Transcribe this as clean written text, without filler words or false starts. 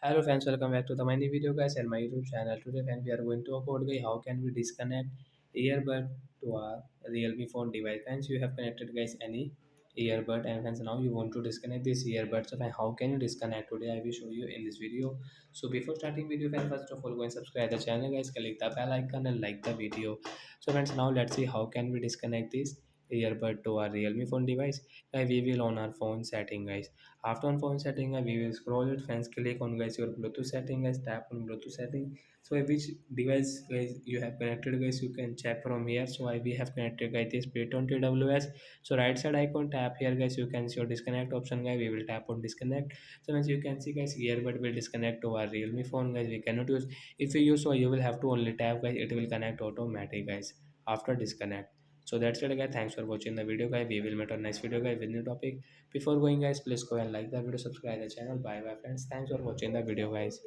Hello friends, welcome back to the my new video guys and my YouTube channel. Today friends, we are going to talk about how can we disconnect earbud to our Realme phone device. Friends, you have connected guys any earbud and friends now you want to disconnect this earbud. So friends, how can you disconnect today? I will show you in this video. So before starting video friends, first of all go and subscribe the channel guys, click the bell icon and like the video. So friends, now let's see how can we disconnect this earbud to our Realme phone device. We will on our phone setting guys. After on phone setting, we will scroll it. Friends, click on guys your Bluetooth setting. Guys, tap on Bluetooth setting. So which device guys you have connected, guys, you can check from here. So we have connected guys this P20 TWS. So right side icon tap here, guys. You can see your disconnect option, guys. We will tap on disconnect. So as you can see, guys, earbud will disconnect to our Realme phone, guys. We cannot use. If you use, so you will have to only tap, guys. It will connect automatic, guys. After disconnect. So that's it guys. Thanks for watching the video guys. We will meet on next video guys with new topic. Before going guys, please go and like the video, subscribe the channel. Bye bye friends. Thanks for watching the video guys.